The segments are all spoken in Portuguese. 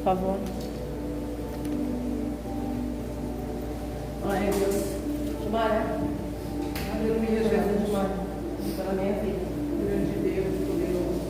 por favor. Glória a Deus. Tomara. Aleluia, Jesus, tomara. Pela minha vida. Grande Deus, poderoso.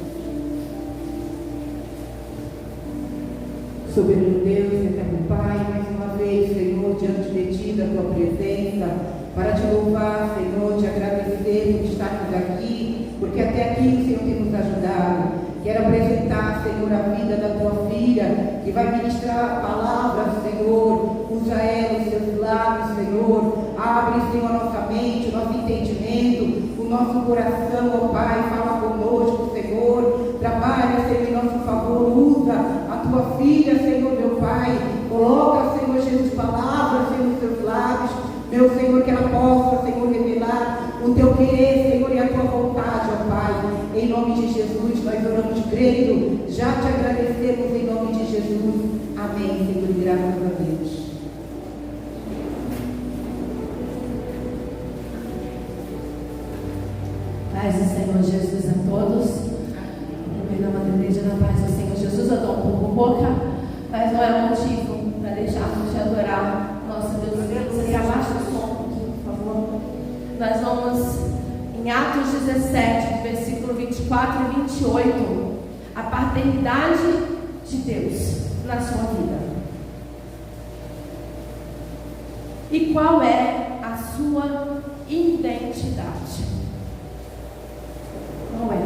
Soberano Deus, eterno Pai, mais uma vez, Senhor, diante de Ti, da Tua presença, para Te louvar, Senhor, Te agradecer por estarmos aqui, porque até aqui o Senhor tem nos ajudado. Quero apresentar, Senhor, a vida da Tua filha, que vai ministrar a palavra, Senhor. Usa ela, os seus lábios, Senhor. Abre, Senhor, a nossa mente, o nosso entendimento, o nosso coração, ó Pai. Fala conosco, Senhor. Trabalha, Senhor, em nosso favor. Usa a Tua filha, Senhor, meu Pai. Coloca, Senhor Jesus, palavras, Senhor, nos seus lábios. Meu Senhor, que ela possa, Senhor, revelar o Teu querer, Senhor, e a Tua vontade, ó Pai. Em nome de Jesus, nós oramos crendo. Já Te agradecemos em nome de Jesus. Amém, Senhor, e graças a Deus. Paz do Senhor Jesus a todos. Em nome da igreja, na paz do Senhor Jesus, eu dou um pouco boca, mas não é motivo para deixarmos de adorar nosso Deus. Você abaixa o som um pouquinho, por favor. Nós vamos em Atos 17, versículo 24 e 28, a paternidade de Deus na sua vida. E qual é a sua identidade? Qual é?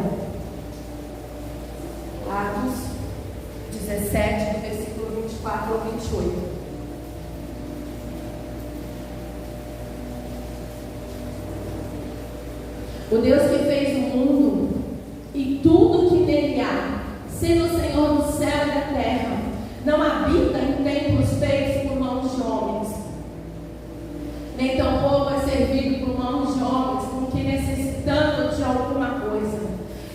Atos 17, do versículo 24 ao 28. O Deus que fez o mundo e tudo que nele há, sendo o Senhor do céu e da terra, não habita em templos feitos por mãos de homens, nem tampouco é servido por mãos de homens, com que necessitando de alguma coisa,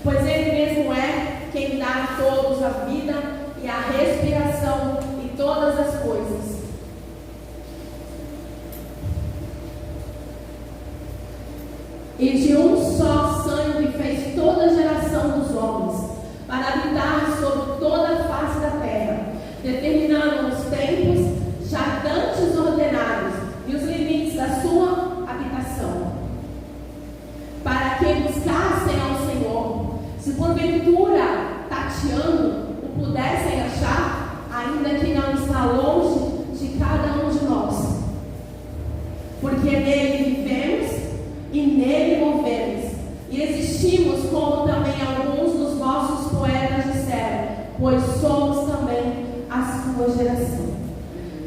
pois Ele mesmo é quem dá a todos a vida e a respiração e todas as coisas. E de um só sangue fez toda a geração dos homens, para habitar sobre toda a face da terra, determinando os tempos já dantes ordenados e os limites da sua habitação, para que buscassem ao Senhor, se porventura tateando o pudessem achar, ainda que não está longe de cada um de nós, porque nele vivemos e nele movemos, e existimos, como também alguns dos vossos poetas disseram, pois somos também a sua geração.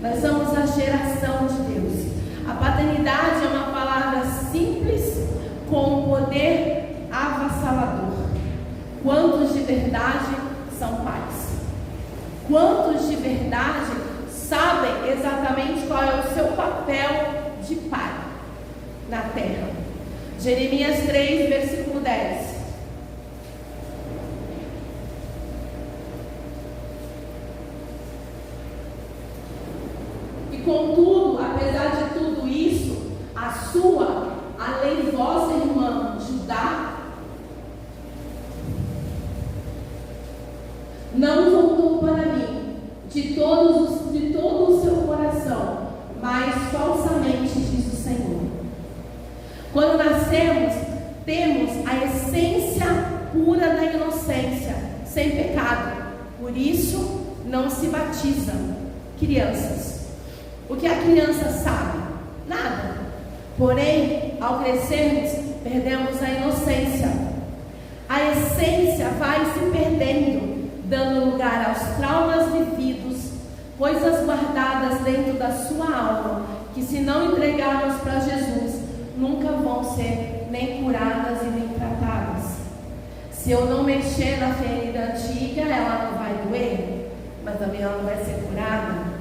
Nós somos a geração de Deus. A paternidade é uma palavra simples com um poder avassalador. Quantos de verdade são pais? Quantos de verdade sabem exatamente qual é o seu papel de pai na terra? Jeremias 3, versículo 10. E contudo, apesar de tudo isso, além vossa irmã Judá, não voltou para mim de todo o seu coração, mas falsamente, diz o Senhor. Quando nascemos, temos a essência pura da inocência, sem pecado. Por isso, não se batizam crianças. O que a criança sabe? Nada. Porém, ao crescermos, perdemos a inocência. A essência vai se perdendo, dando lugar aos traumas vividos, coisas guardadas dentro da sua alma, que se não entregarmos para Jesus, nunca vão ser nem curadas e nem tratadas. Se eu não mexer na ferida antiga, ela não vai doer, mas também ela não vai ser curada.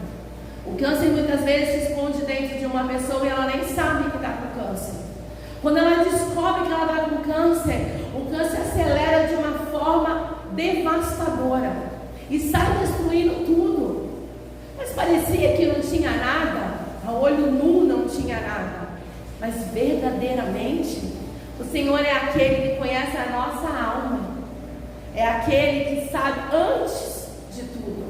O câncer muitas vezes se esconde dentro de uma pessoa e ela nem sabe que está com câncer. Quando ela descobre que ela está com câncer, o câncer acelera de uma forma devastadora e sai destruindo tudo. Mas parecia que não tinha nada, a olho nu não tinha nada. Mas verdadeiramente, o Senhor é aquele que conhece a nossa alma. É aquele que sabe antes de tudo.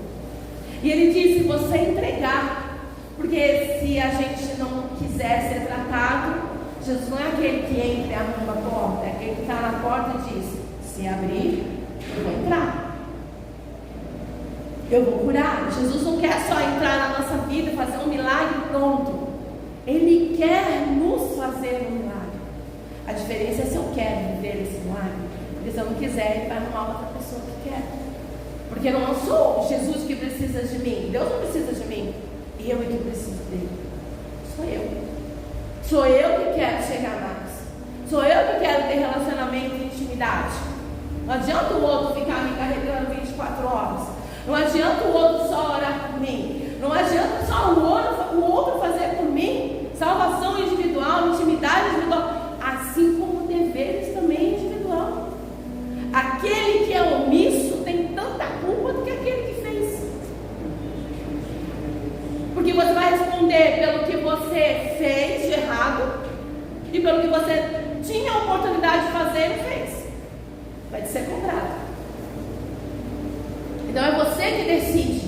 E ele diz: se você entregar, porque se a gente não quiser ser tratado, Jesus não é aquele que entra e arromba a porta, é aquele que está na porta e diz: se abrir, eu vou entrar, eu vou curar. Jesus não quer só entrar na nossa vida e fazer um milagre pronto. Ele quer nos fazer um milagre. A diferença é se eu quero viver esse milagre. Porque se eu não quiser, ele vai arrumar outra pessoa que quer. Porque não sou Jesus que precisa de mim. Deus não precisa de mim. Eu é que preciso dele. Sou eu. Sou eu que quero chegar mais. Sou eu que quero ter relacionamento e intimidade. Não adianta o outro ficar me carregando 24 horas. Não adianta o outro só orar por mim. Não adianta só o outro fazer por mim. Salvação individual, intimidade individual, assim como deveres também individual. Aquele que é omisso tem tanta culpa do que aquele que fez. Porque você vai responder pelo que você fez de errado e pelo que você tinha a oportunidade de fazer e fez. Vai te ser cobrado. Então é você que decide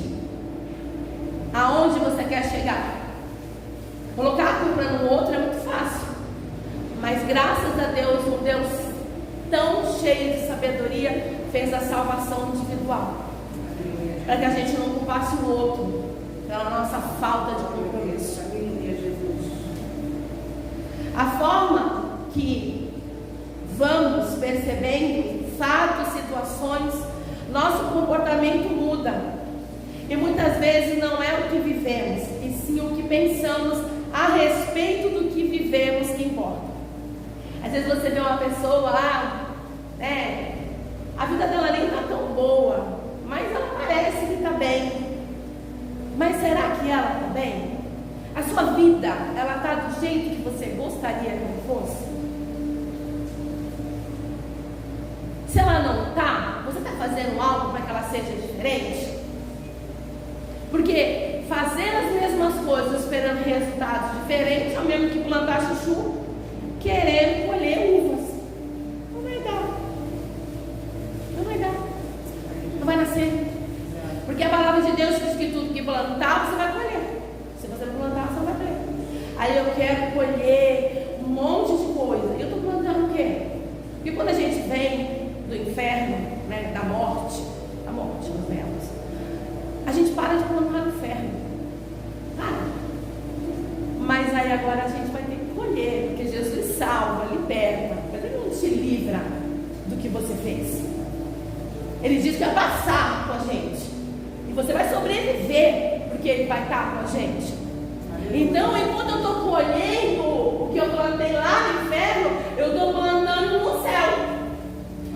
aonde você quer chegar. Colocar a culpa no outro é muito fácil, mas graças a Deus, um Deus tão cheio de sabedoria fez a salvação individual, para que a gente não culpasse o outro pela nossa falta de compromisso. A forma que vamos percebendo fatos, situações, nosso comportamento muda. E muitas vezes não é o que vivemos, e sim o que pensamos a respeito do que vivemos que importa. Às vezes você vê uma pessoa lá, né? A vida dela nem está tão boa, mas ela parece que está bem. Mas será que ela está bem? A sua vida, ela está do jeito que você gostaria que fosse? Se ela não está, você está fazendo algo para que ela seja diferente? Porque fazer as mesmas coisas esperando resultados diferentes é o mesmo que plantar chuchu querendo colher uvas. Não vai dar. Não vai dar. Não vai nascer. Porque a palavra de Deus diz que tudo que plantar, você vai colher. Se você não plantar, você não vai colher. Aí eu quero colher um monte de coisa. E eu estou plantando o quê? Porque quando a gente vem do inferno, né, da morte nos velas, a gente para de plantar no inferno. Para. Mas aí agora a gente vai ter que colher, porque Jesus salva, liberta, mas Ele não te livra do que você fez. Ele diz que vai passar com a gente. E você vai sobreviver, porque Ele vai estar com a gente. Então, enquanto eu estou colhendo o que eu plantei lá no inferno, eu estou plantando no céu.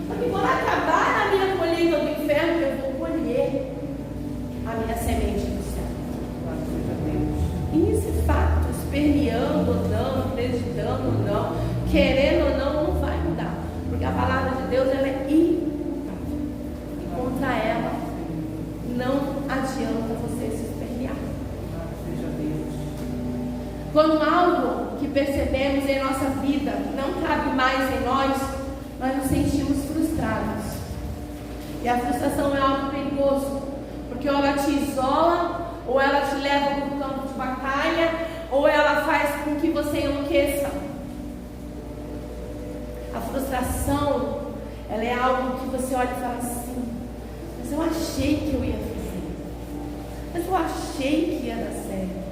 Porque quando acabar a minha colheita do inferno, eu vou colher a minha semente do céu. E esse fato, esperneando ou não, acreditando ou não, querendo ou não, não vai mudar. Porque a palavra de Deus, ela é imutável. E contra ela, não adianta você se espernear. Quando algo que percebemos em nossa vida não cabe mais em nós nos sentimos frustrados. E a frustração é algo perigoso, porque ou ela te isola, ou ela te leva para um campo de batalha, ou ela faz com que você enlouqueça. A frustração, ela é algo que você olha e fala assim: mas eu achei que eu ia fazer, mas eu achei que ia dar certo.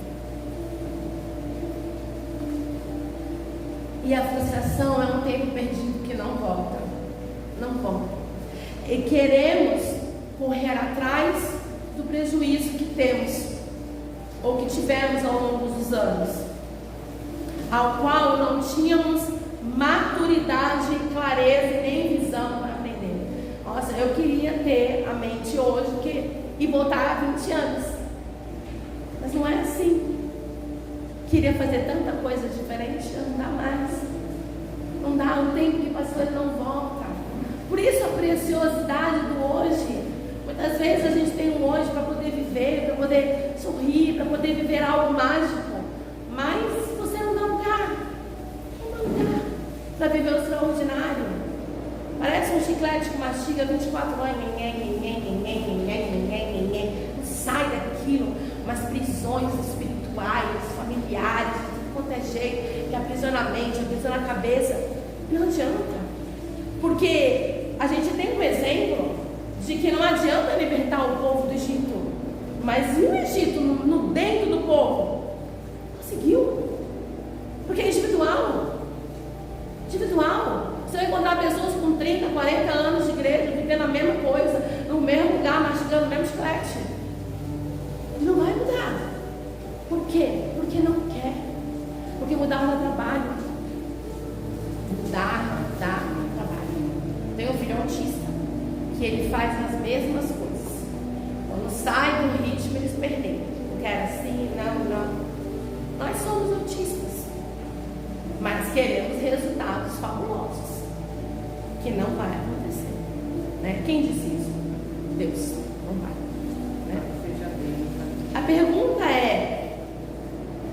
E a frustração é um tempo perdido que não volta. Não volta. E queremos correr atrás do prejuízo que temos, ou que tivemos ao longo dos anos, ao qual não tínhamos maturidade, clareza e nem visão para aprender. Nossa, eu queria ter a mente hoje e voltar a 20 anos. Mas não é assim. Queria fazer tanta coisa diferente, não dá mais. Não dá, o tempo que passou ele não volta. Por isso a preciosidade do hoje. Muitas vezes a gente tem um hoje para poder viver, para poder sorrir, para poder viver algo mágico. Mas você não dá lugar. Não dá lugar para viver o extraordinário. Parece um chiclete que mastiga 24 horas. Não sai daqui. aquilo, umas prisões espirituais, familiares, de tudo quanto é jeito, que aprisiona a mente, aprisiona a cabeça. Não adianta, porque a gente tem um exemplo de que não adianta libertar o povo do Egito, mas e o Egito no dentro do povo? Conseguiu, porque é individual. Você vai encontrar pessoas com 30, 40 anos de igreja, vivendo a mesma coisa, no mesmo lugar, mastigando o mesmo chiclete. Não vai mudar. Por quê? Porque não quer. Porque mudar não dá trabalho. Mudar no trabalho. Tem um filho autista, que ele faz as mesmas coisas. Quando sai do ritmo, eles perdem. Não quer assim, não. Nós somos autistas, mas queremos resultados fabulosos, que não vai acontecer, né? Quem disse isso? Deus. Não vai, né? A pergunta é: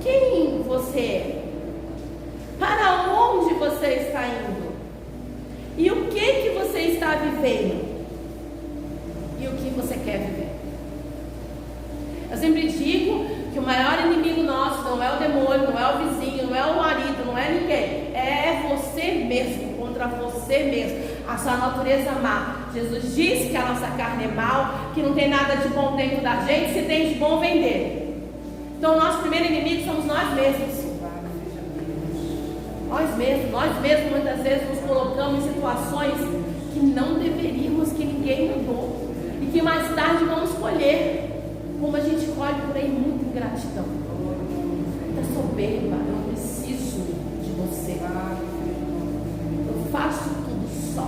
quem você é? Para onde você está indo? E o que você está vivendo? E o que você quer viver? Eu sempre digo que o maior inimigo nosso não é o demônio, não é o vizinho, não é o marido, não é ninguém. É você mesmo, contra você mesmo, a sua natureza má. Jesus disse que a nossa carne é mal, que não tem nada de bom dentro da gente, se tem de bom, vem dele. Então o nosso primeiro inimigo somos nós mesmos. Nós mesmos muitas vezes nos colocamos em situações que não deveríamos, que ninguém mandou, e que mais tarde vamos colher. Como a gente colhe por aí muita ingratidão, muita soberba. Eu não preciso de você, eu faço tudo só.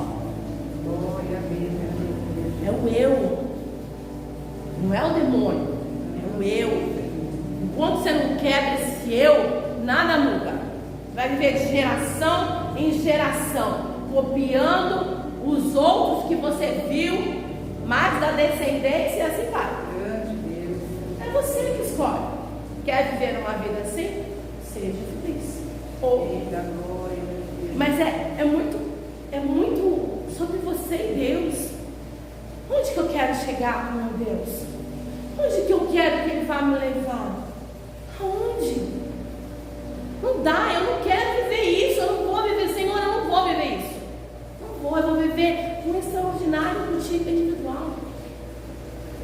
É o eu, não é o demônio, é o eu. Enquanto você não quebra esse eu, nada muda. Vai viver de geração em geração, copiando os outros que você viu, mais da descendência, e assim vai. É você que escolhe. Quer viver uma vida assim? Seja feliz. Mas é muito sobre você e Deus. Onde que eu quero chegar, meu Deus? Onde que eu quero que Ele vá me levar? Aonde? Não dá, eu não quero viver isso. Eu não vou viver, Senhor, eu não vou viver isso. Não vou, eu vou viver um extraordinário contigo individual.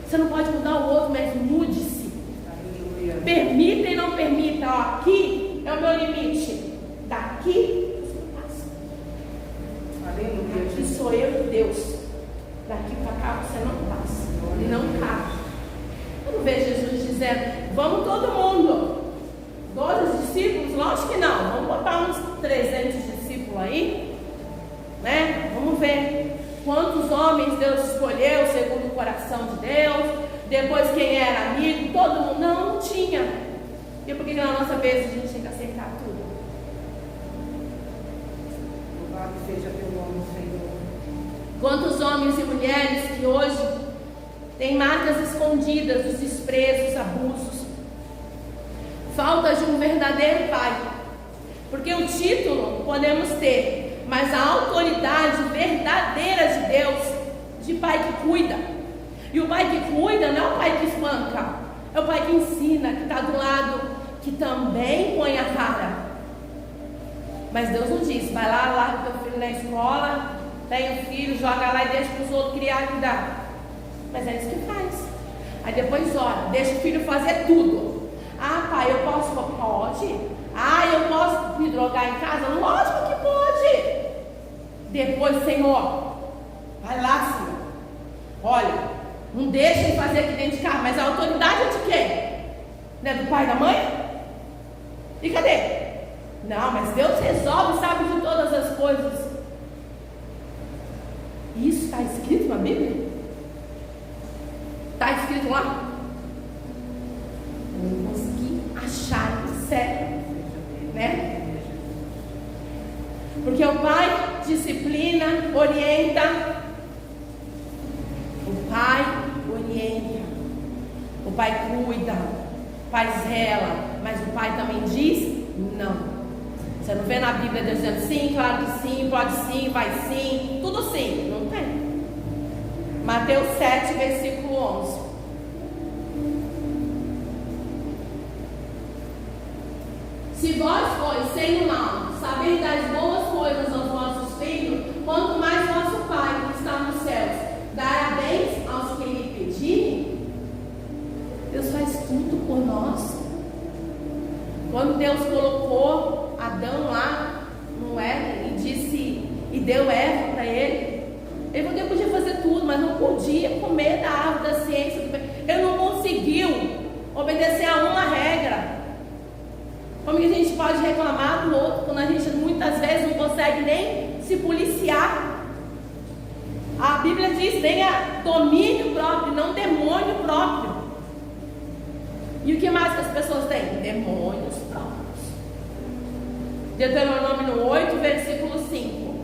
Você não pode mudar o outro, mas mude-se. Permita e não permita. Ó, aqui é o meu limite. Daqui você não passa. Aqui sou eu e Deus. Daqui para cá você não passa. E não cabe. Eu não vejo Jesus dizendo: vamos todo mundo. 12 discípulos? Lógico que não. Vamos botar uns 300 discípulos aí, né? Vamos ver quantos homens Deus escolheu segundo o coração de Deus. Depois quem era amigo, todo mundo. Não tinha. E por que na nossa vez a gente tem que aceitar tudo? Louvado seja teu nome, Senhor. Quantos homens e mulheres que hoje têm marcas escondidas dos desprezos, abusos, falta de um verdadeiro pai. Porque o título podemos ter, mas a autoridade verdadeira de Deus, de pai que cuida. E o pai que cuida não é o pai que espanca, é o pai que ensina, que está do lado, que também põe a cara. Mas Deus não diz: vai lá, larga teu filho na escola, tem um filho, joga lá e deixa para os outros criar e cuidar. Mas é isso que faz. Aí depois, olha, deixa o filho fazer tudo. Ah, pai, eu posso? Pode. Ah, eu posso me drogar em casa? Lógico que pode. Depois, Senhor, vai lá, Senhor. Olha, não deixa ele fazer aqui dentro de casa, mas a autoridade é de quem? Não é do pai e da mãe? E cadê? Não, mas Deus resolve, sabe de todas as coisas. Isso está escrito na Bíblia? Está escrito lá? Eu não consegui achar sério, né? Porque o pai disciplina, orienta. O pai orienta, o pai cuida, o pai zela, mas o pai também diz não. Você não vê na Bíblia Deus dizendo sim, claro que sim, pode sim, vai sim, tudo sim. Não tem. Mateus 7, versículo 11. Se vós pois, sendo mal, saber das boas coisas aos vossos filhos, quanto mais vosso Pai que está nos céus dará bens aos que lhe pedirem. Deus faz tudo por nós. Quando Deus colocou Adão lá no Éden e deu Eva para ele podia fazer tudo, mas não podia comer da árvore da ciência. Ele não conseguiu obedecer a uma regra. Como que a gente pode reclamar do outro quando a gente muitas vezes não consegue nem se policiar? A Bíblia diz: tenha domínio próprio, não demônio próprio. E o que mais que as pessoas têm? Demônios próprios. Deuteronômio 8, versículo 5.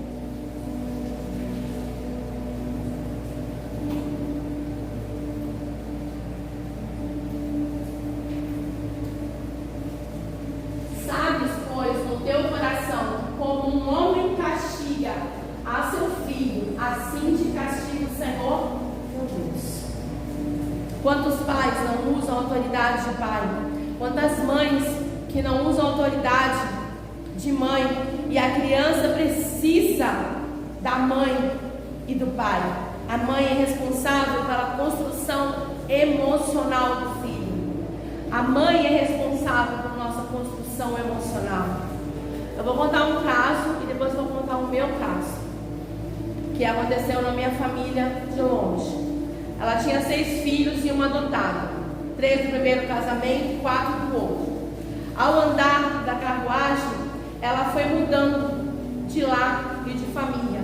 Sabes, pois, no teu coração, como um homem castiga a seu filho, assim te castiga o Senhor, teu Deus. Quantos pais não usam a autoridade de pai? Quantas mães que não usam a autoridade de mãe? E a criança precisa da mãe e do pai. A mãe é responsável pela construção emocional do filho. A mãe é responsável pela nossa construção emocional. Eu vou contar um caso e depois vou contar o meu caso, que aconteceu na minha família de longe. Ela tinha 6 filhos e uma adotada, 3 do primeiro casamento e 4 do outro. Ao andar da carruagem, ela foi mudando de lar e de família.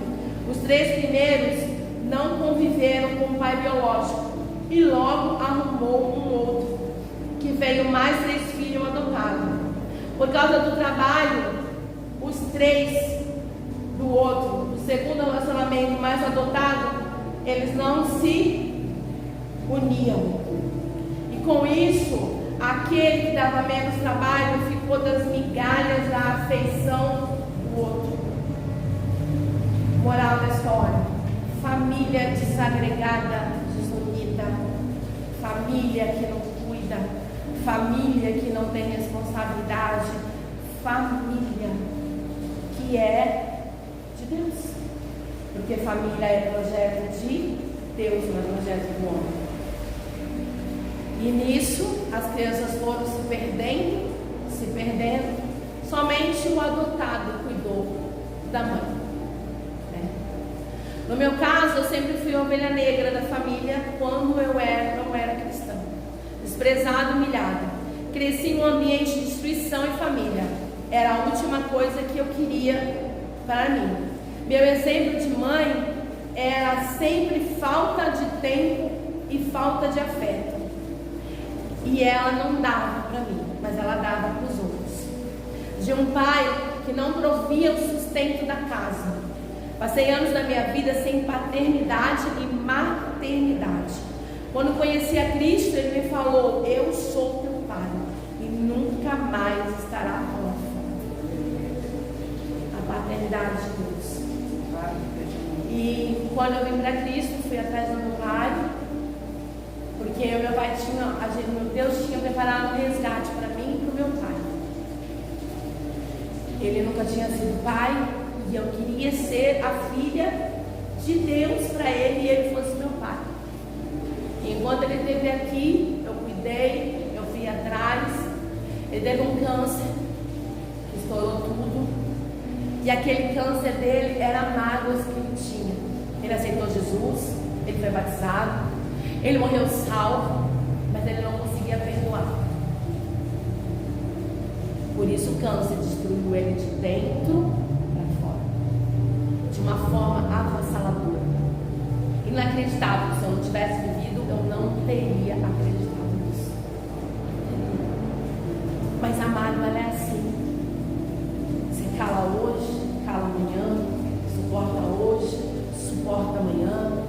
Os 3 primeiros não conviveram com o pai biológico e logo arrumou um outro, que veio mais 3 filhos adotados. Por causa do trabalho, os 3 do outro, do segundo relacionamento mais adotado, eles não se uniam. E com isso, aquele que dava menos trabalho ficou das migalhas da afeição do outro. Moral da história: família desagregada, desunida, família que não cuida, família que não tem responsabilidade, família que é de Deus, porque família é projeto de Deus, não é projeto do homem. E nisso as crianças foram se perdendo. Somente o adotado cuidou da mãe, né? No meu caso, eu sempre fui a ovelha negra da família quando eu não era cristã, desprezada, humilhada. Cresci em um ambiente de destruição e família. Era a última coisa que eu queria para mim. Meu exemplo de mãe era sempre falta de tempo e falta de afeto. E ela não dava para mim, mas ela dava para os outros. De um pai que não provia o sustento da casa. Passei anos da minha vida sem paternidade e maternidade. Quando conheci a Cristo, Ele me falou: eu sou teu pai e nunca mais estará órfã. A paternidade de Deus. E quando eu vim para Cristo, fui atrás do meu pai, porque o meu pai Deus tinha preparado um resgate para mim e para o meu pai. Ele nunca tinha sido pai e eu queria ser a filha de Deus para ele e ele fosse meu pai. E enquanto ele esteve aqui, eu cuidei, eu fui atrás. Ele teve um câncer que estourou tudo. E aquele câncer dele era mágoas que ele tinha. Ele aceitou Jesus, ele foi batizado, ele morreu salvo, mas ele não conseguia perdoar. Por isso o câncer destruiu ele de dentro para fora, de uma forma avassaladora, inacreditável. Se eu não tivesse vivido, eu não teria acreditado nisso. Mas a mágoa, ela é assim. Você cala hoje, cala amanhã, suporta hoje, suporta amanhã,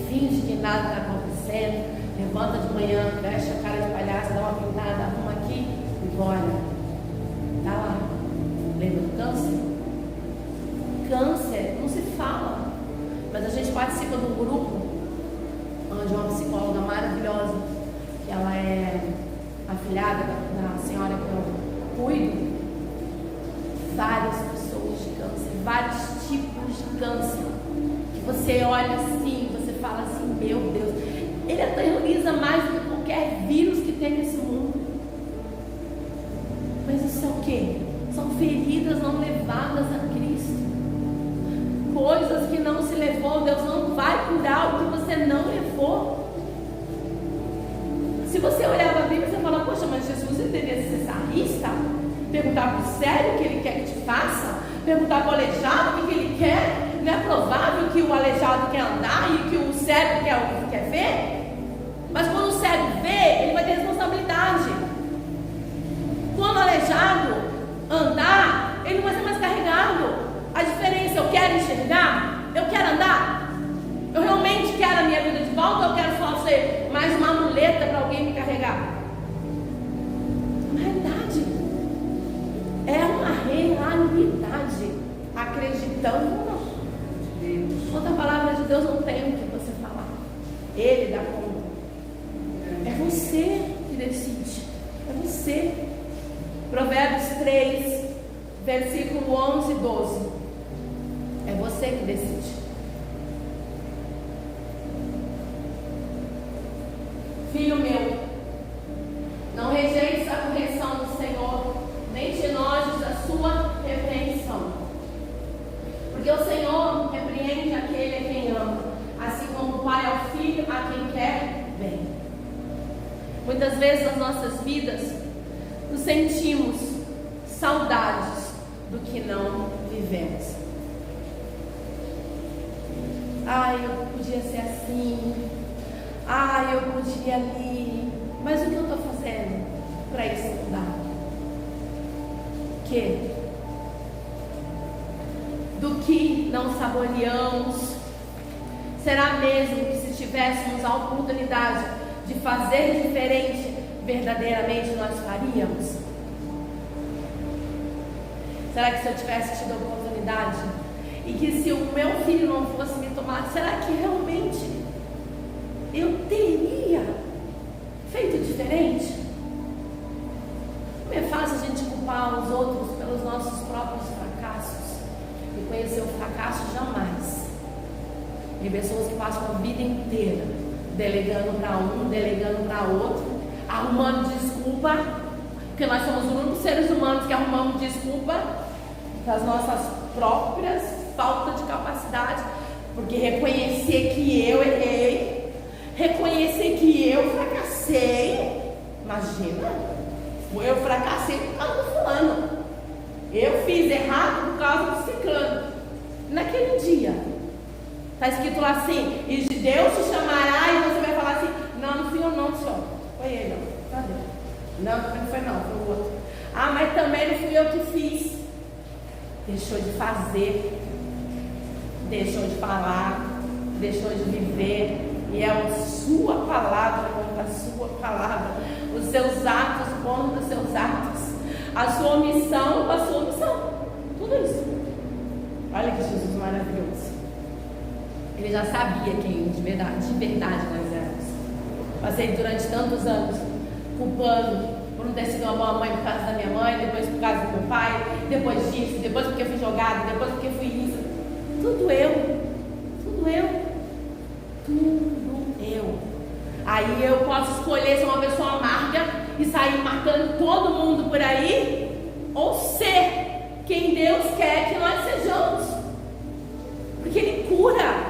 finge que nada está acontecendo, levanta de manhã, veste a cara de palhaço, dá uma pintada, arruma aqui e olha. Tá lá. Lembra do câncer? Câncer não se fala, mas a gente participa de um grupo onde uma psicóloga maravilhosa, que ela é afilhada da senhora que eu cuido, câncer, que você olha assim, você fala assim, meu Deus, ele aterroriza mais do que qualquer vírus que tem nesse mundo. Mas isso é o quê? São feridas não levadas a Cristo. Coisas que não se levou, Deus não vai curar o que você não levou. Se você olhar para a Bíblia, você fala, poxa, mas Jesus deveria ser sarrista? Perguntar para o cego o que ele quer que te faça? Perguntar para o aleijado o que ele quer? Não é provável que o aleijado quer andar e que o cego quer ver? Mas quando o cego vê, ele vai ter responsabilidade. Quando o aleijado andar, ele não vai ser mais carregado. A diferença, eu quero enxergar? Eu quero andar? Eu realmente quero a minha vida de volta ou eu quero só ser mais uma muleta para alguém me carregar? Na realidade, é uma realidade. Acreditando ou não. Outra palavra de Deus não tem o que você falar. Ele dá conta. É você que decide. É você. Provérbios 3, versículo 11 e 12. É você que decide. Filho meu, não rejeites a correção do Senhor, nem te enojes da sua repreensão. Porque o Senhor repreende aquele a quem ama, assim como o pai ao filho a quem quer bem. Muitas vezes nas nossas vidas nos sentimos saudades do que não vivemos. Ai, eu podia ser assim. Ai, eu podia ali. Mas o que eu estou fazendo para isso mudar? Que? Do que não saboreamos? Será mesmo que se tivéssemos a oportunidade de fazer diferente, verdadeiramente nós faríamos? Será que se eu tivesse tido a oportunidade e que se o meu filho não fosse me tomar, será que realmente eu teria feito diferente? Como é fácil a gente culpar os outros pelos nossos próprios fracassos e conhecer o fracasso jamais. Tem pessoas que passam a vida inteira delegando para um, delegando para outro, arrumando desculpa, porque nós somos os únicos seres humanos que arrumamos desculpa das nossas próprias faltas de capacidade, porque reconhecer que eu errei, reconhecer que eu fracassei, imagina, eu fracassei por causa do fulano, eu fiz errado por causa do ciclano. Naquele dia está escrito lá assim, e Deus te chamará e você vai falar assim, não, não fui eu não, senhor, foi ele, não, cadê? Não foi não, foi o outro. Ah, mas também não fui eu que fiz. Deixou de fazer, deixou de falar, deixou de viver. E é a sua palavra contra a sua palavra, os seus atos contra os seus atos, a sua omissão com a sua omissão. Tudo isso. Olha que Jesus maravilhoso. Ele já sabia quem de verdade nós éramos. Passei durante tantos anos culpando por não ter sido uma boa mãe por causa da minha mãe, depois por causa do meu pai, depois disso, depois porque fui jogada, depois porque fui isso. Tudo eu. Aí eu posso escolher ser uma pessoa amarga e sair matando todo mundo por aí, ou ser quem Deus quer que nós sejamos. Porque Ele cura,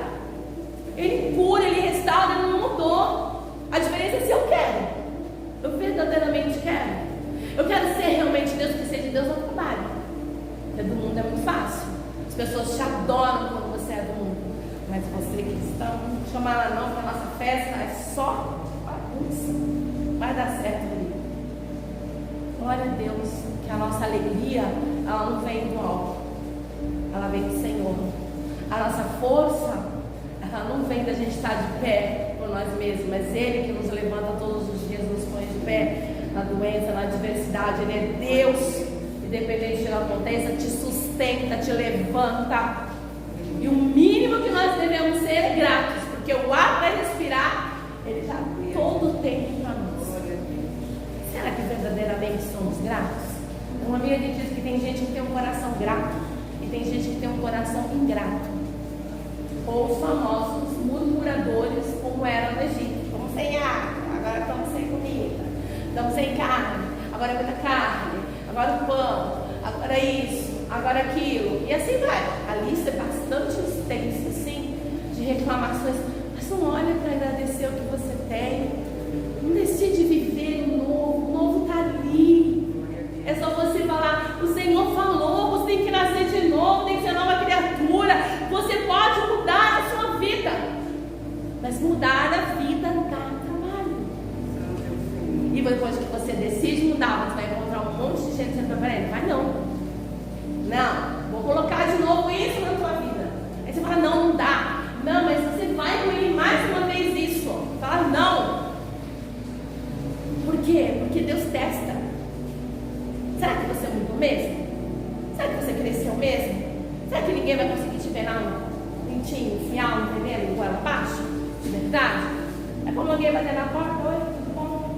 Ele restaura, Ele não mudou. A diferença é se eu quero. Eu verdadeiramente quero. Eu quero ser realmente Deus, porque ser de Deus é um trabalho. Ser do mundo é muito fácil. As pessoas te adoram quando você é do mundo. Mas você cristão, não chama ela não, porque a nossa festa é só bagunça. Vai dar certo ali. Glória a Deus, que a nossa alegria, ela não vem do alto. Ela vem do Senhor. A nossa força, ela não vem da gente estar de pé por nós mesmos, mas Ele que nos levanta todos os dias, nos põe de pé na doença, na adversidade. Ele é Deus, independente do que aconteça, te sustenta, te levanta. E o mínimo que nós devemos ser é gratos, porque o ar para respirar, Ele dá todo o tempo para nós. Será que verdadeiramente somos gratos? Uma amiga diz que tem gente que tem um coração grato e tem gente que tem um coração ingrato. ou os famosos murmuradores, como eram no Egito. Estamos sem água, agora estamos sem comida, estamos sem carne, agora é muita carne, agora o pão, agora isso, agora aquilo, e assim vai. A lista é bastante extensa, assim, de reclamações. Mas não olha para agradecer o que você tem, não decide viver o novo está ali. É só você falar, o Senhor falou, você tem que nascer de novo, tem que ser nova criatura, você pode mudar a sua vida, mas mudar a vida dá trabalho. E depois que você decide mudar, você vai encontrar um monte de gente dizendo para ele, vai não, vou colocar de novo isso na tua vida. Aí você fala, não dá, não, mas você vai engolir mais uma vez isso. Fala, não. Por quê? Porque Deus testa. Será que você mudou mesmo? Será que você cresceu mesmo? Será que ninguém vai conseguir te ver lá um pintinho, enfiar um veneno goela abaixo? De verdade? É como alguém bater na porta, oi, tudo bom?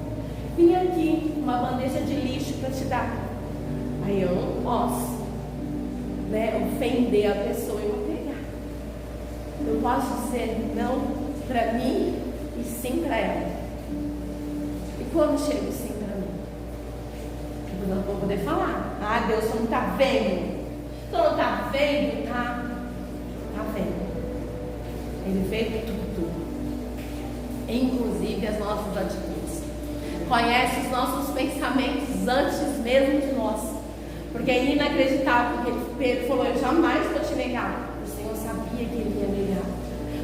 Vim aqui, uma bandeja de lixo para te dar. Aí eu não posso, ofender a pessoa e não pegar. Eu posso dizer não para mim e sim para ela. E quando chega o sim para mim? Eu não vou poder falar. Ah, Deus, você não está vendo. Você não está vendo, tá? Está vendo. Ele vê tudo. Inclusive as nossas atitudes. Conhece os nossos pensamentos antes mesmo de nós. Porque é inacreditável, porque Pedro falou, eu jamais vou te negar. O Senhor sabia que ele ia negar.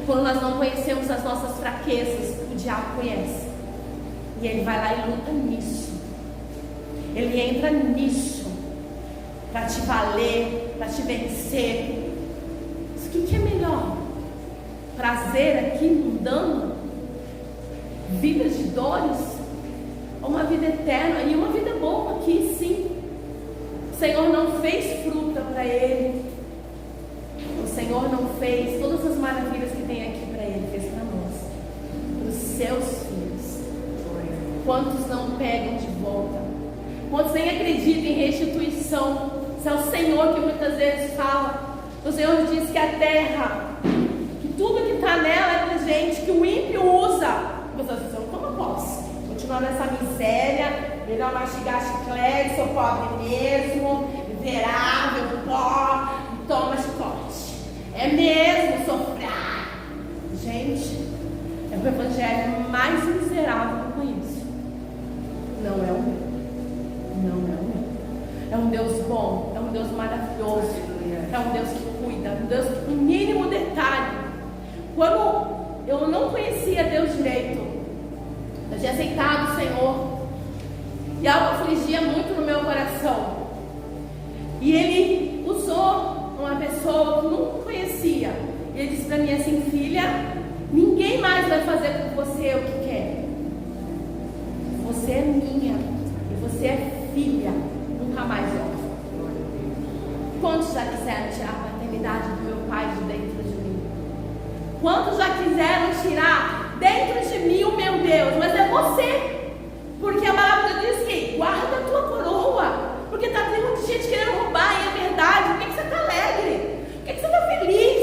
Quando nós não conhecemos as nossas fraquezas, o diabo conhece. E ele vai lá e luta nisso. Ele entra nisso para te valer, para te vencer. Mas o que é melhor? Prazer aqui mundano? Vida de dores? Ou uma vida eterna? E uma vida boa aqui, sim. O Senhor não fez fruta para ele. O Senhor não fez todas as maravilhas que tem aqui para ele. Fez para nós, para os seus filhos. Quantos não pegam de volta? Quantos nem acreditam em restituição? Se é o Senhor que muitas vezes fala. O Senhor diz que a terra, que tudo que está nela é presente, que o ímpio usa. Você diz, como eu posso continuar nessa miséria? Melhor mastigar chiclete, sou pobre mesmo, miserável, pó, toma chicote. É mesmo, sofrer. Gente, é o evangelho mais miserável que eu conheço. Não é o meu. Não é o meu. É um Deus bom, é um Deus maravilhoso, é um Deus que cuida, um Deus que, no mínimo detalhe. Quando eu não conhecia Deus direito, eu tinha aceitado o Senhor. E algo afligia muito no meu coração. E ele usou uma pessoa que eu não conhecia. E ele disse para mim assim, filha, ninguém mais vai fazer por você o que quer. Você é minha. E você é filha. Nunca mais órfã. Quantos já quiseram tirar a paternidade do meu pai de dentro de mim? Quantos já quiseram tirar dentro de mim o meu Deus? Mas é você. Porque a palavra diz que guarda a tua coroa. Porque está tendo muita gente querendo roubar, e é verdade. Por que você está alegre? Por que você está feliz?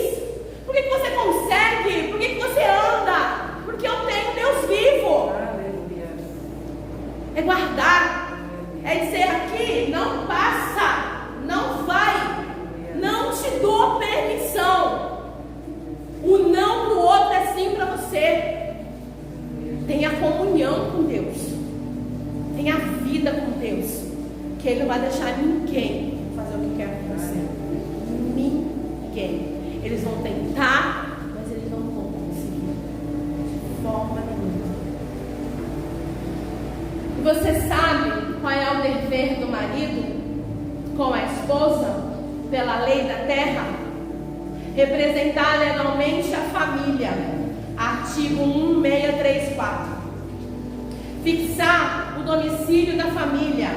Por que você consegue? Por que você anda? Porque eu tenho Deus vivo. É guardar. É dizer aqui, não passa. Não vai. Não te dou permissão. O não para o outro é sim para você. Tenha comunhão com Deus. Tenha vida com Deus, que Ele não vai deixar ninguém fazer o que quer com você. Ninguém. Eles vão tentar, mas eles não vão conseguir. De forma nenhuma. E você sabe qual é o dever do marido com a esposa, pela lei da terra? Representar legalmente a família. Artigo 1634. Fixar o domicílio da família.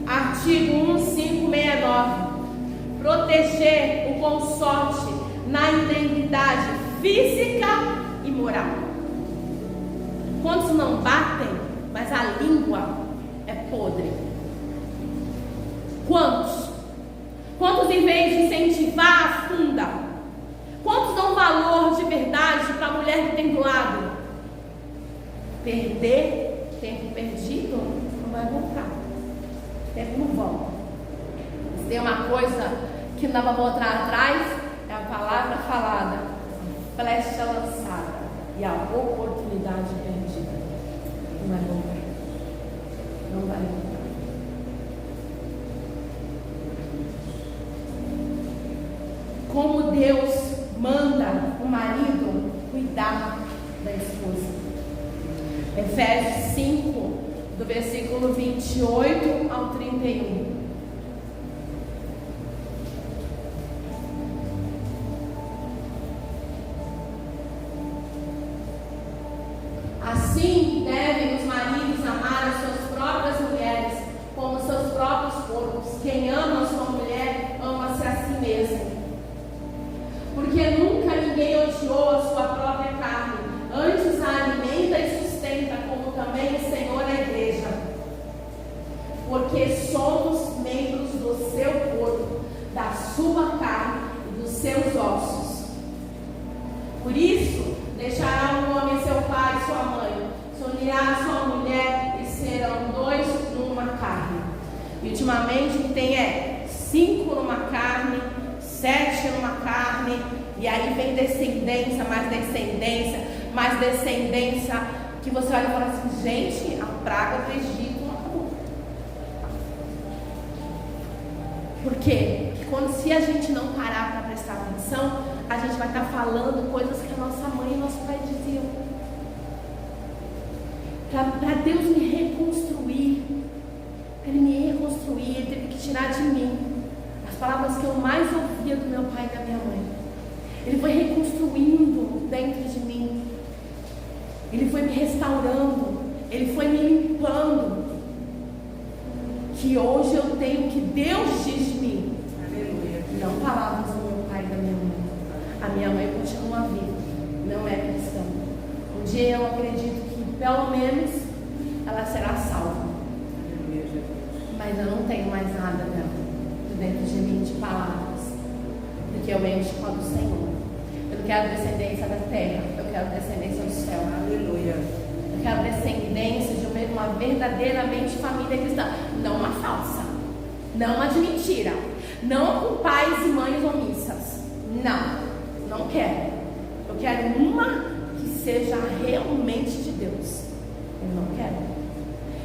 Artigo 1569. Proteger o consorte na integridade física e moral. Quantos não batem, mas a língua é podre? Quantos? Quantos, em vez de incentivar, afunda? Quantos não valorizam valor de verdade para a mulher que tem do lado. Perder tempo perdido não vai voltar. Tempo não volta. Se tem uma coisa que não dá para voltar atrás, é a palavra falada, a flecha lançada e a oportunidade perdida. Não vai voltar. Não vai voltar. Como Deus manda o marido cuidar da esposa. Efésios 5, do versículo 28 ao 31. Assim devem os maridos amar as suas próprias mulheres como seus próprios corpos. Quem ama a sua mulher, ama-se a si mesmo. Porque nunca ninguém odiou a sua própria carne, antes a alimenta e sustenta, como também o Senhor a igreja. Porque somos membros do seu corpo, da sua carne e dos seus ossos. Por isso, deixará o homem seu pai e sua mãe, se unirá a sua mulher e serão dois numa carne. E ultimamente o que tem 5 numa carne, 7 numa carne, e aí vem descendência, mais descendência, que você olha e fala assim, gente, a praga do Egito não acabou. Por quê? Porque se a gente não parar para prestar atenção, a gente vai estar falando coisas que a nossa mãe e nosso pai diziam. Para Deus me reconstruir, Ele teve que tirar de mim as palavras que eu mais ouvia do meu pai e da minha mãe. Ele foi reconstruindo dentro de mim. Ele foi me restaurando. Ele foi me limpando. Que hoje eu tenho o que Deus diz de mim. Aleluia. Não palavras do meu pai e da minha mãe. A minha mãe continua viva. Não é cristã. Um dia eu acredito que pelo menos ela será salva. Mas eu não tenho mais nada dela dentro de mim de palavras, porque eu encho com a do Senhor. Eu não quero descendência da terra, eu quero descendência do céu. Aleluia. Eu quero descendência de uma verdadeiramente família cristã, não uma falsa, não uma de mentira, não com pais e mães omissas. Não quero. Eu quero uma que seja realmente de Deus. Eu não quero.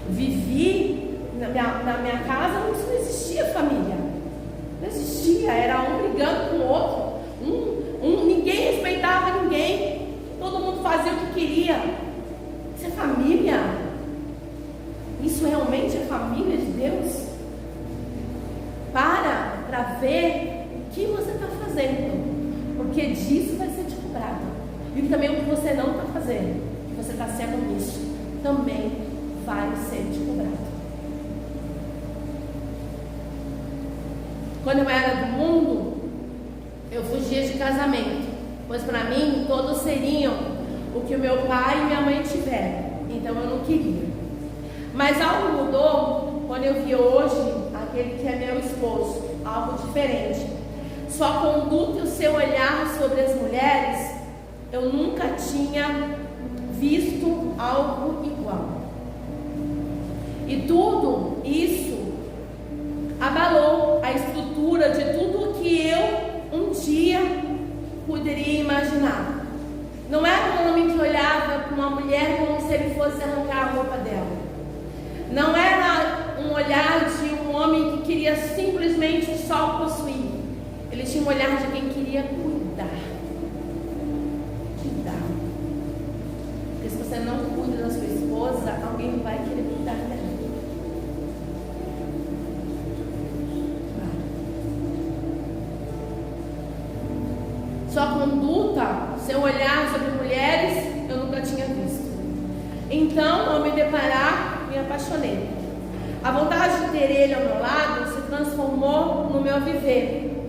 Vivi na minha casa, não existia família. Não existia, era um brigando com o outro. Ninguém respeitava ninguém. Todo mundo fazia o que queria. Isso é família? Isso realmente é família de Deus? Para ver o que você está fazendo, porque disso vai ser te cobrado. E também o que você não está fazendo, que você está sendo omisso, também vai ser te cobrado. Quando eu era do mundo, eu fugia de casamento, pois para mim todos seriam o que o meu pai e minha mãe tiveram, então eu não queria. Mas algo mudou quando eu vi hoje aquele que é meu esposo, algo diferente. Sua conduta e o seu olhar sobre as mulheres, eu nunca tinha visto algo igual. E tudo isso abalou a estrutura de tudo que eu um dia poderia imaginar. Não era um homem que olhava para uma mulher como se ele fosse arrancar a roupa dela. Não era um olhar de um homem que queria simplesmente só possuir. Ele tinha um olhar de quem queria cuidar. Porque se você não cuida da sua esposa, alguém vai querer cuidar dela. Sua conduta, seu olhar sobre mulheres, eu nunca tinha visto. Então, ao me deparar, me apaixonei. A vontade de ter ele ao meu lado se transformou no meu viver.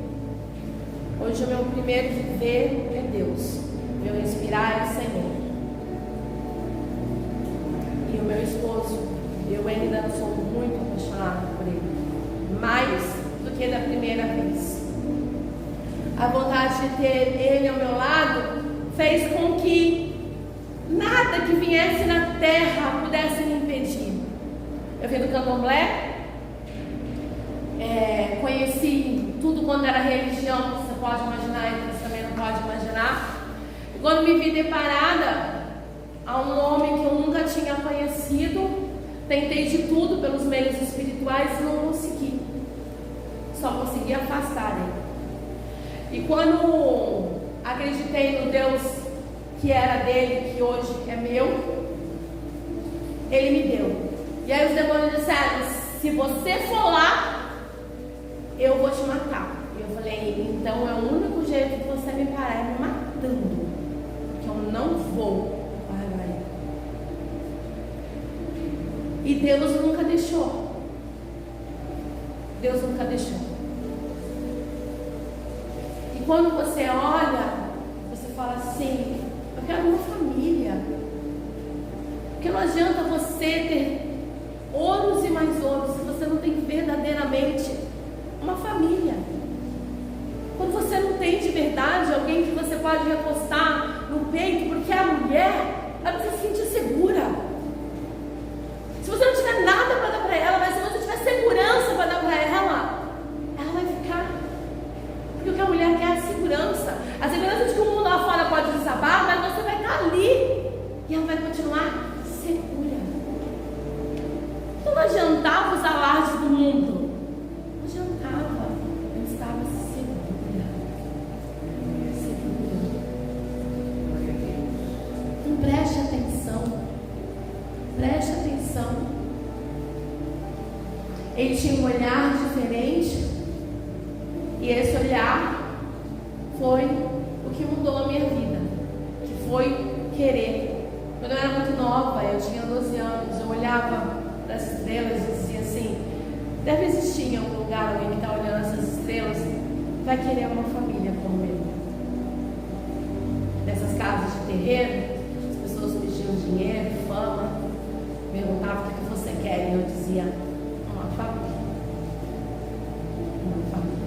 Hoje o meu primeiro viver é Deus. Meu respirar é o Senhor. E o meu esposo, eu ainda sou muito apaixonada por ele. Mais do que da primeira vez. a vontade de ter Ele ao meu lado, fez com que nada que viesse na terra pudesse me impedir. Eu vim do candomblé, conheci tudo quando era religião, que você pode imaginar e que você também não pode imaginar. E quando me vi deparada a um homem que eu nunca tinha conhecido, tentei de tudo pelos meios espirituais e não consegui. Só consegui afastar ele. E quando acreditei no Deus que era dele, que hoje é meu, ele me deu. E aí os demônios disseram: se você for lá, eu vou te matar. E eu falei: então é o único jeito de você me parar é me matando, porque eu não vou parar ele. E Deus nunca deixou. Deus nunca deixou. E quando você olha, você fala assim: eu quero uma família. Porque não adianta você ter ouros e mais ouros se você não tem verdadeiramente uma família. Quando você não tem de verdade alguém que você pode recostar no peito, porque a mulher, ela precisa se sentir segura. Se você não tiver nada para dar para ela, mas se você tiver segurança para dar para ela, ela vai ficar. Porque o que a mulher quer é a segurança. A segurança de que o mundo lá fora pode desabar, mas você vai estar ali e ela vai continuar segura. Então não adiantava os alardes do mundo. Não adiantava. Eu estava segura. Segura. Então preste atenção. Preste atenção. Ele tinha um olhar diferente. E esse olhar foi o que mudou a minha vida. Que foi querer. Quando eu era muito nova, eu tinha 12 anos, eu olhava para as estrelas e dizia assim: deve existir em algum lugar alguém que está olhando essas estrelas, vai querer uma família como eu. Nessas casas de terreiro, as pessoas pediam dinheiro, fama, perguntavam o que você quer, e eu dizia: uma família. Uma família.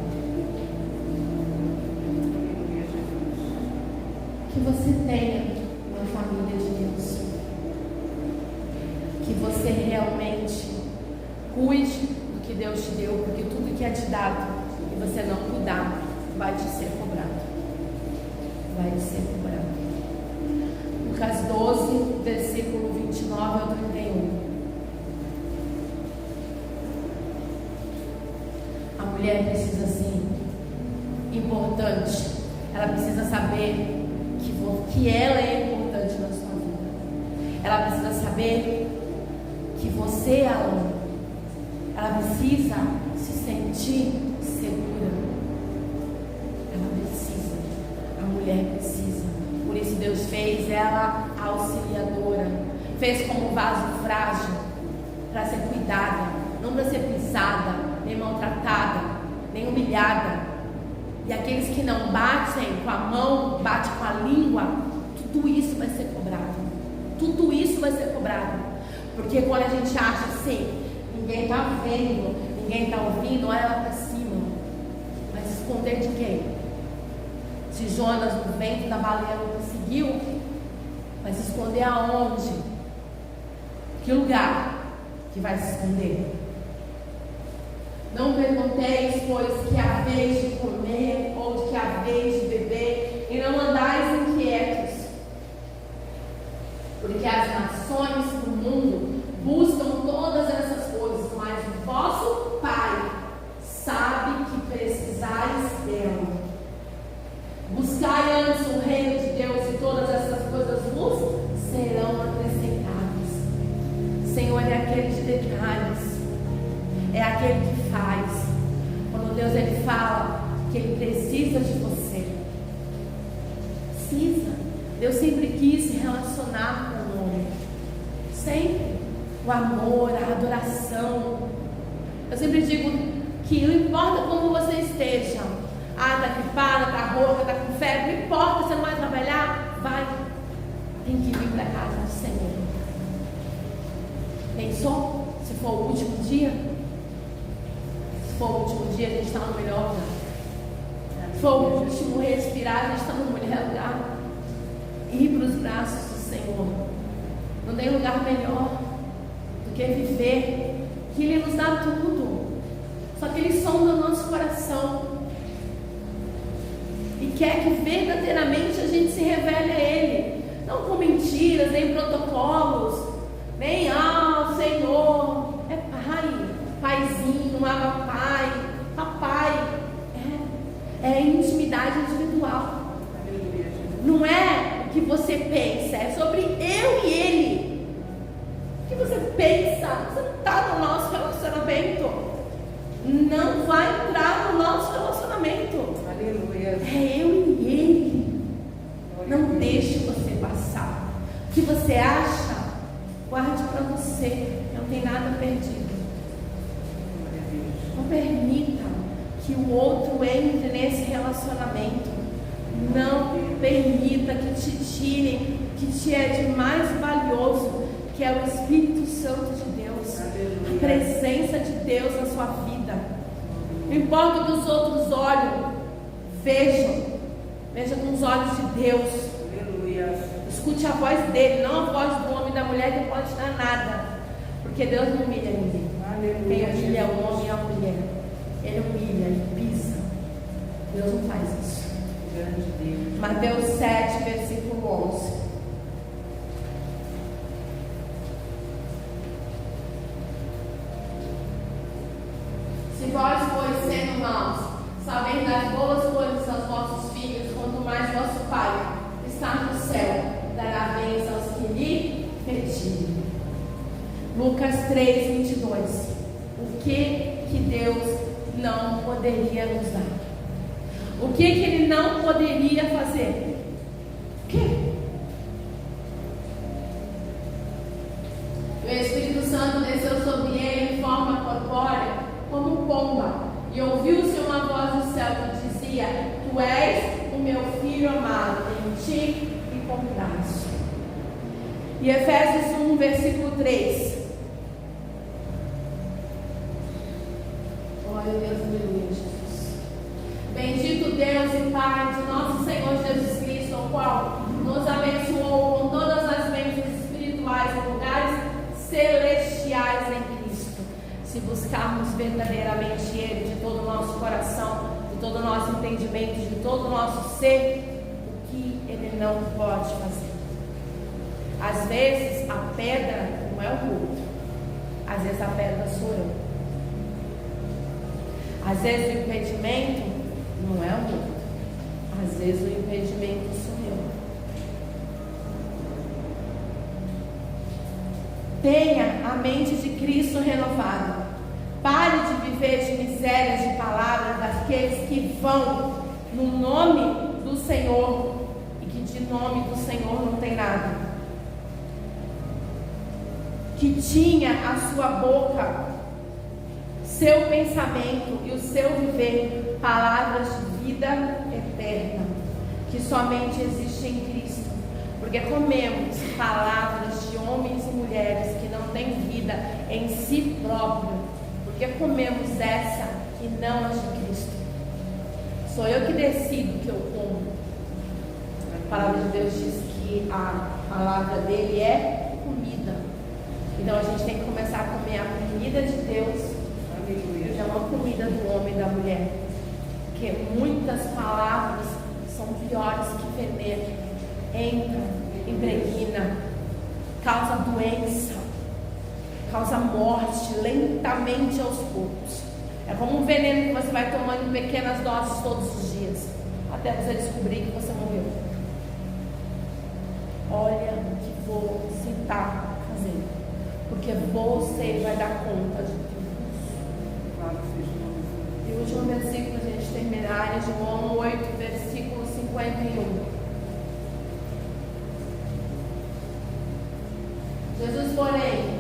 Que você tenha uma família de Deus. Que você realmente cuide do que Deus te deu, porque tudo que é te dado e você não cuidar, vai te ser cobrado. Vai te ser cobrado. Lucas 12, versículo 29 ao 31. A mulher precisa ser importante. Ela precisa saber que ela é importante na sua vida. Ela precisa saber que você a ama. Ela precisa se sentir segura. Ela precisa. A mulher precisa. Por isso Deus fez ela auxiliadora. Fez como vaso frágil para ser cuidada, não para ser pisada, nem maltratada, nem humilhada. E aqueles que não batem com a mão, batem com a língua, tudo isso vai ser cobrado. Tudo isso vai ser cobrado. Porque quando a gente acha assim, ninguém está vendo, ninguém está ouvindo, olha lá para cima. Mas esconder de quem? Se Jonas no ventre da baleia não conseguiu, mas esconder aonde? Que lugar que vai se esconder? Não pergunteis, pois, que a vez de comer ou de que a vez de beber, e não andais inquietos, porque as nações do mundo buscam todas essas coisas, mas o vosso Pai sabe que precisais dela. Buscai antes o reino de Deus e todas essas coisas vos serão acrescentadas. Senhor é aquele de detalhes, é aquele que faz. Quando Deus ele fala que Ele precisa de você, precisa. Deus sempre quis se relacionar com o homem, sempre. O amor, a adoração. Eu sempre digo que não importa como você esteja, está gripada, está rouca, está com febre, não importa, você não vai trabalhar, vai. Tem que vir para a casa do Senhor. Pensou? Se for o último dia? Se for o último dia, a gente está no melhor lugar. for o último respirar, a gente está no melhor lugar. Ir para os braços do Senhor. Não tem lugar melhor do que viver, que Ele nos dá tudo. Só que Ele sonda o nosso coração e quer que verdadeiramente a gente se revele a Ele, não com mentiras, nem protocolos, nem Senhor é pai, paizinho, papai, é intimidade individual. Não é o que você pensa, é sobre eu e Ele. O que você pensa? Você não está no nosso relacionamento. Não vai entrar no nosso relacionamento. Aleluia. É eu e Ele. Não deixe você passar. O que você acha, guarde para você. Não tem nada perdido. Não permita que o outro entre nesse relacionamento. Não permita que te tirem o que te é de mais valioso, que é o Espírito Santo de Deus. A presença de Deus na sua vida. Não importa o que os outros olham, veja com os olhos de Deus. Aleluia. Escute a voz dele, não a voz do homem e da mulher que não pode dar nada, porque Deus não humilha ninguém. Aleluia. Quem humilha é o homem e a mulher. Ele humilha, ele pisa. Deus não faz isso. Grande Deus. Mateus 7, versículo 11. Se vós, pois, sendo maus, sabeis dar boas coisas aos vossos filhos, quanto mais vosso Pai, que está no céu, dará bênção aos que lhe pedirem. Lucas 3, 22. O que Deus não poderia nos dar? O que Ele não poderia fazer? O que? O Espírito Santo desceu sobre ele em forma corpórea, como pomba, e ouviu-se uma voz do céu que dizia: Tu és o meu filho amado, em ti me compraste. E Efésios 1, versículo 3. Glória a Deus, aleluia, Jesus. Bendito Deus e Pai de nosso Senhor Jesus Cristo, o qual nos abençoou com todas as bênçãos espirituais em lugares celestiais em Cristo. Se buscarmos verdadeiramente Ele de todo o nosso coração, de todo o nosso entendimento, de todo o nosso ser, o que Ele não pode fazer. Às vezes a pedra não é o outro, às vezes a pedra sou eu. Às vezes o impedimento não é o outro, às vezes o impedimento sou eu. Tenha a mente de Cristo renovada. Pare de viver de misérias de palavras daqueles que vão no nome do Senhor e que de nome do Senhor não tem nada. Que tinha a sua boca, seu pensamento e o seu viver palavras de vida eterna, que somente existe em Cristo. Porque comemos palavras de homens e mulheres que não têm vida em si próprio, porque comemos essa e não as de Cristo. Sou eu que decido o que eu como. A palavra de Deus diz que a palavra dele é comida. Então a gente tem que começar a comer a comida de Deus, e não a comida do homem e da mulher. Porque muitas palavras são piores que veneno. Entra, impregna, causa doença, causa morte lentamente aos poucos. É como um veneno que você vai tomando em pequenas doses todos os dias, até você descobrir que você morreu. Olha o que você está fazendo, porque você vai dar conta de tudo. E o último versículo a gente terminar é João 8, versículo 51. Jesus, porém,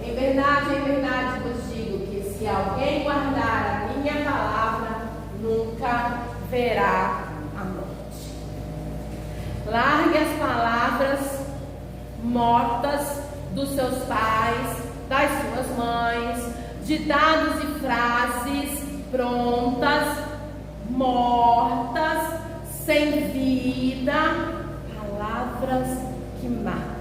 em verdade vos digo que se alguém guardar a minha palavra, nunca verá a morte. Largue as palavras mortas dos seus pais, das suas mães, ditados e frases prontas, mortas, sem vida, palavras que matam.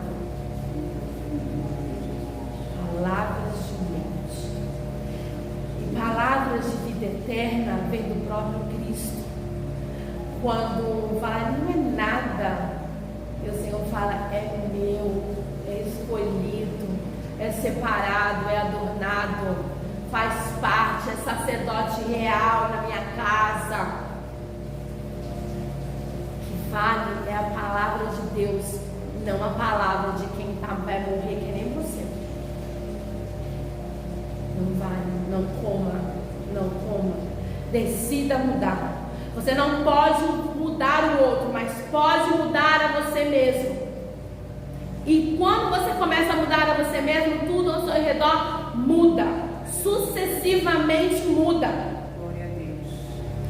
Palavras de morte. E palavras de vida eterna vem do próprio Cristo. Quando vale não é nada, e o Senhor fala, é meu, é escolhido, é separado, é adornado, faz parte, é sacerdote real na minha casa. O que vale é a palavra de Deus, não a palavra de quem vai morrer, que nem você. Não vale, não coma, não coma. Decida mudar. Você não pode mudar o outro, mas pode mudar a você mesmo. E quando você começa a mudar a você mesmo, tudo ao seu redor muda. Sucessivamente muda. Glória a Deus.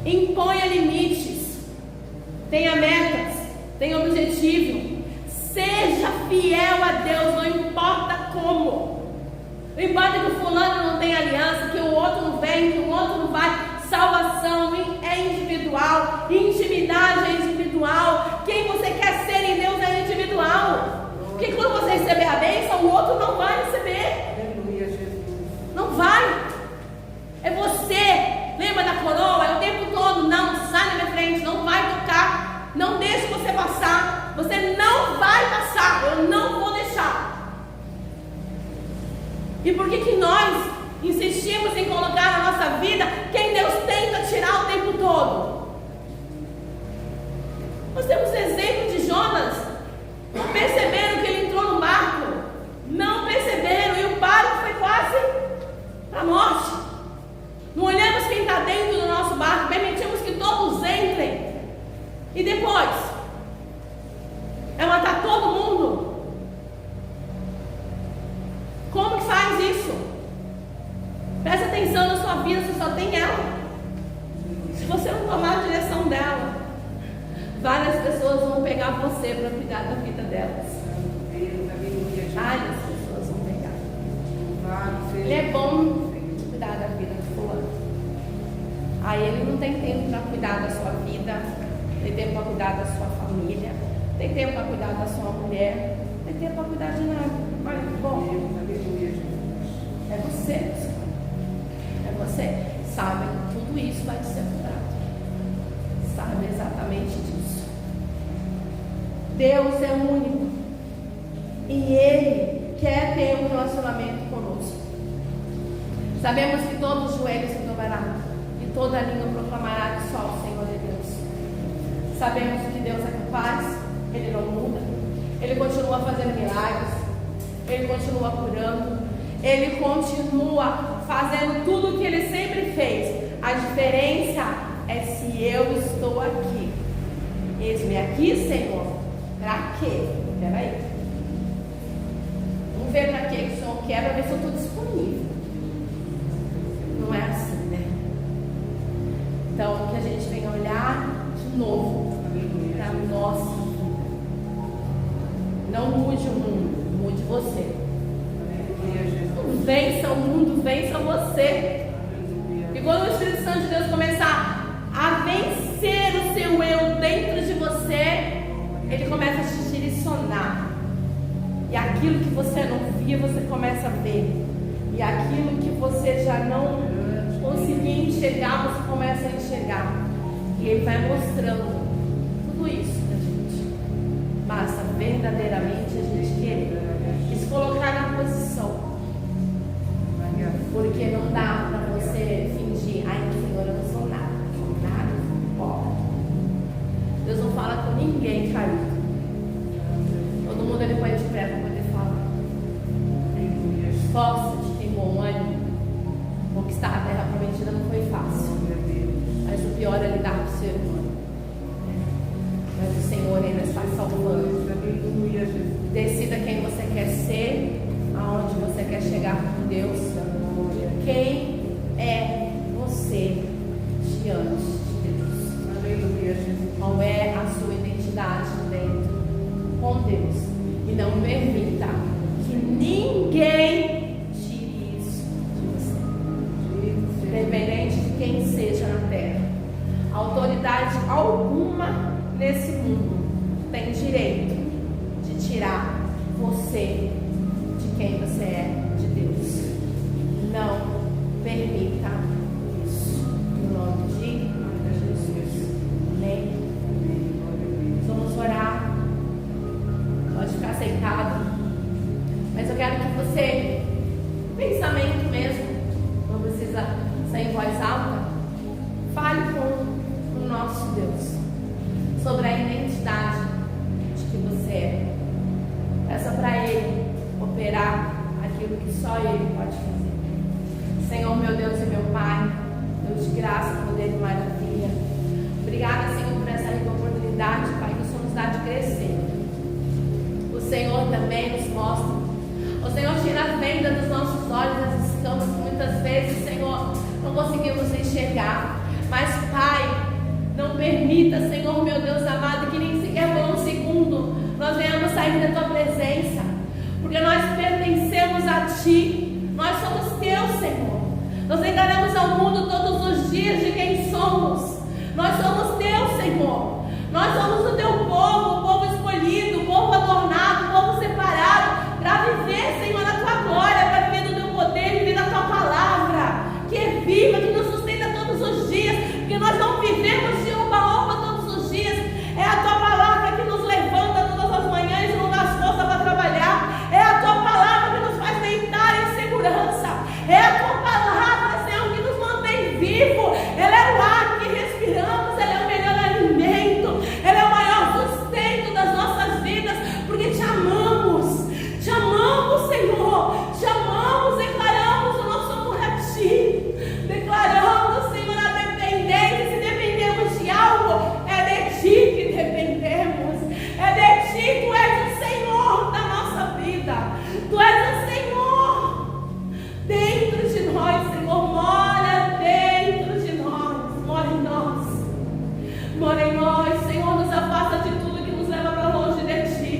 Imponha limites. Tenha metas. Tenha objetivo. Seja fiel a Deus, não importa como. Não importa que o fulano não tenha aliança, que o outro não vem, que o outro não vai. Salvação é individual, intimidade é individual. Quem você quer ser em Deus é individual. Porque quando você receber a bênção, o outro não vai receber. Aleluia, Jesus. Não vai. É você. Lembra da coroa? É o tempo todo. Não, sai na minha frente, não vai tocar. Não deixe você passar. Você não vai passar. Eu não vou deixar. E por que nós insistimos em colocar na nossa vida quem Deus tenta tirar o tempo todo? Nós temos exemplo de Jonas. Não perceberam que ele entrou no barco. Não perceberam. E o barco foi quase para a morte. Não olhamos quem está dentro do nosso barco. Permitimos que todos entrem. E depois? É matar todo mundo? Como que faz isso? Presta atenção na sua vida, você só tem ela. Se você não tomar a direção dela, várias pessoas vão pegar você para cuidar da vida delas. Várias pessoas vão pegar. Ele é bom cuidar da vida do fulano. Aí ele não tem tempo para cuidar da sua vida, tem tempo para cuidar da sua família, tem tempo para cuidar da sua mulher, tem tempo para cuidar de nada. Olha que bom. É você, é você. Sabe que tudo isso vai te ser curado. Sabe exatamente disso. Deus é único e Ele quer ter um relacionamento conosco. Sabemos que todo o joelho se dobrará e toda a língua proclamará que só o Senhor é Deus. Sabemos que Deus é capaz, Ele não muda, Ele continua fazendo milagres, Ele continua curando, Ele continua fazendo tudo o que Ele sempre fez. A diferença é se eu estou aqui. Eis-me aqui, Senhor. Para quê? Peraí. Vamos ver para quê que o Senhor quer, para ver se eu estou disponível. Não é assim, né? Então, que a gente venha olhar de novo para a nossa vida. Não mude o mundo, mude você. Não vença o mundo, vença você. E quando o Espírito Santo de Deus começar a vencer o seu eu dentro de você, ele começa a te direcionar. E aquilo que você não via, você começa a ver. E aquilo que você já não conseguia enxergar, você começa a enxergar. E ele vai mostrando tudo isso pra gente. Basta verdadeiramente a gente querer e se colocar na posição. Porque não dá para você fingir, ai, Senhor, eu não sou nada, pobre. Deus não fala com ninguém caído. Todo mundo ele põe de pé para poder falar. Esforça-te, tem bom ânimo. Conquistar a terra prometida não foi fácil. Mas o pior é lidar com o ser humano. Mas o Senhor ainda está salvando. Decida quem você quer ser, aonde você quer chegar com Deus. Quem é você diante de Deus? Qual é a sua identidade dentro com Deus? E não permita que ninguém tire isso de você. Independente de quem seja na terra. autoridade alguma nesse mundo tem direito de tirar você de quem você é, de Deus. Não permita isso. Em nome de Jesus. Amém. Vamos orar. Pode ficar sentado. Mas eu quero que você, pensamento mesmo, não precisa sair em voz alta, fale com o nosso Deus sobre a identidade de que você é. Peça para Ele operar aquilo que só Ele pode fazer. Senhor, meu Deus e meu Pai, Deus de graça, poder e maravilha. Obrigada, Senhor, por essa rica oportunidade, Pai, que o Senhor nos dá de crescer. O Senhor também nos mostra. O Senhor tira a venda dos nossos olhos, as escamas que muitas vezes, Senhor, não conseguimos enxergar. Mas, Pai, não permita, Senhor, meu Deus amado, que nem sequer por um segundo nós venhamos sair da Tua presença, porque nós pertencemos a Ti, nós somos Teus, Senhor. Nós declaramos ao mundo todos os dias de quem somos. Nós somos Teus, Senhor. Nós somos o Teu povo, o povo escolhido, o povo adornado, o povo separado, para viver, Senhor, na Tua glória, para viver do Teu poder, viver da Tua palavra, que é viva, que nos sustenta todos os dias, porque nós não vivemos de oba-oba todos os dias. É a Tua palavra que nos levanta todas as manhãs e nos dá força para trabalhar. É a Tua palavra que nos faz deitar em segurança. É a Tua palavra, Senhor, que nos mantém vivo. Ela é o ar que respiramos, ela é o melhor alimento, ela é o maior sustento das nossas vidas, porque Te amamos, Senhor, Te amamos, declaramos o nosso amor a Ti, declaramos, Senhor, a dependência. Se dependemos de algo, é de Ti que dependemos, é de Ti. Tu és o Senhor da nossa vida, Tu és o Senhor dentro de nós, Senhor. Mora dentro de nós, mora em nós, mora em nós, Senhor. Nos afasta de tudo que nos leva para longe de Ti,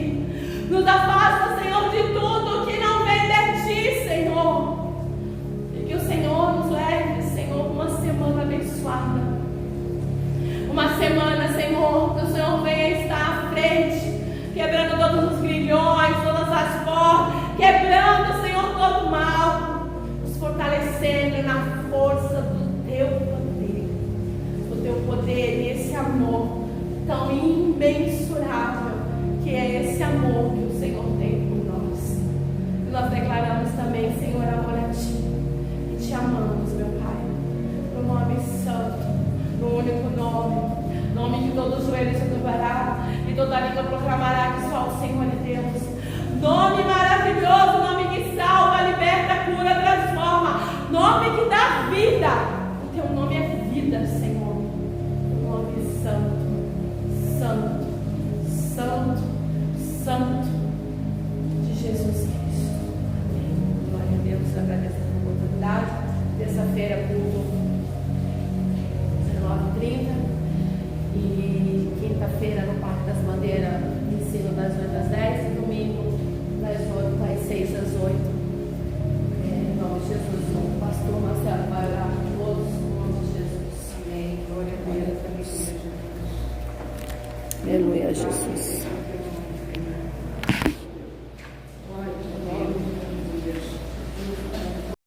nos afasta, Senhor, de tudo que não vem de Ti, Senhor. E que o Senhor nos leve, Senhor, uma semana abençoada, uma semana, Senhor, que o Senhor venha estar à frente, quebrando todos os grilhões, todas as portas, quebrando, Senhor, todo o mal, nos fortalecendo na força do Teu poder e esse amor tão imensurável, que é esse amor que o Senhor tem por nós. E nós declaramos também, Senhor, amor a Ti, e Te amamos, meu Pai, no nome santo, no único nome que todo joelho se dobrará e toda língua proclamará que só o Senhor é Deus. Nome maravilhoso, nome que salva, liberta, cura, transforma, nome que dá vida. O Teu nome é vida, Senhor. O nome é santo, santo, santo, santo de Jesus Cristo. Amém. Glória a Deus, agradeço a oportunidade. Terça-feira, culto 19h30. E quinta-feira no Parque das Bandeiras, ensino das 8 às 10, e domingo das 6 às 8. Em nome de Jesus, o pastor Marcelo vai orar por todos, em nome de Jesus. Amém. Glória a Deus. Aleluia, Jesus.